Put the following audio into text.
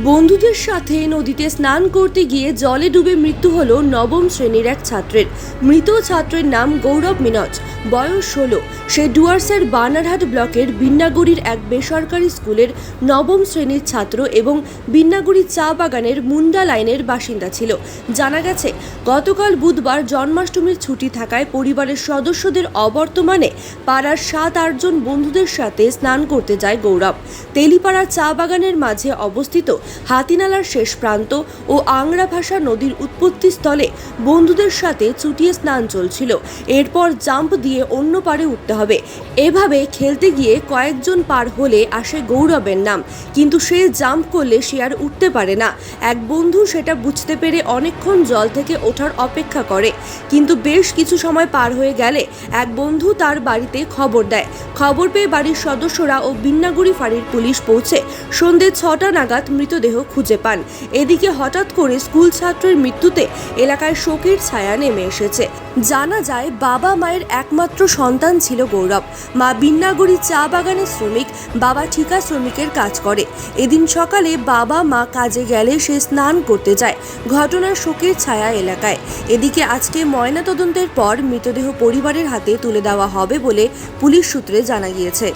বন্ধুদের সাথে নদীতে স্নান করতে গিয়ে জলে ডুবে মৃত্যু হলো নবম শ্রেণীর এক ছাত্রের। মৃত ছাত্রের নাম গৌরব মিনজ, বয়স 16। সে ডুয়ার্সের বানারহাট ব্লকের বিন্নাগুড়ির এক বেসরকারি স্কুলের নবম শ্রেণীর ছাত্র এবং বিন্নাগুড়ি চা বাগানের মুন্ডা লাইনের বাসিন্দা ছিল। জানা গেছে, গতকাল বুধবার জন্মাষ্টমীর ছুটি থাকায় পরিবারের সদস্যদের অবর্তমানে পাড়ার 7-8 জন বন্ধুদের সাথে স্নান করতে যায় গৌরব। তেলিপাড়া চা বাগানের মাঝে অবস্থিত হাতিনালার শেষ প্রান্ত ও আংরা ভাষা নদীর উৎপত্তি স্থলে বন্ধুদের সাথে চুটিয়ে স্নান চলছিল। এরপর জাম্প দিয়ে অন্য পারে উঠতে হবে। এভাবে খেলতে গিয়ে কয়েকজন পার হলে আসে গৌরবের নাম, কিন্তু সে জাম্প করলে সে আর উঠতে পারে না। এক বন্ধু সেটা বুঝতে পেরে অনেকক্ষণ জল থেকে ওঠার অপেক্ষা করে, কিন্তু বেশ কিছু সময় পার হয়ে গেলে এক বন্ধু তার বাড়িতে খবর দেয়। খবর পেয়ে বাড়ির সদস্যরা ও বিন্নাগুড়ি ফাঁড়ির পুলিশ পৌঁছে সন্ধ্যে 6টা নাগাদ মৃতদেহ খুঁজে পান। এদিকে হঠাৎ করে স্কুল ছাত্রের মৃত্যুতে এলাকায় শোকের ছায়া নেমে এসেছে। জানা যায়, বাবা মায়ের একমাত্র সন্তান ছিল গৌরব। মা বিন্নাগুড়ি চা বাগানের শ্রমিক, বাবা ঠিকা শ্রমিকের কাজ করে। এদিন সকালে বাবা মা কাজে গেলে সে স্নান করতে যায়। ঘটনার শোকের ছায়া এলাকায়। এদিকে আজকে ময়নাতদন্তের পর মৃতদেহ পরিবারের হাতে তুলে দেওয়া হবে বলে পুলিশ সূত্রে জানা গিয়েছে।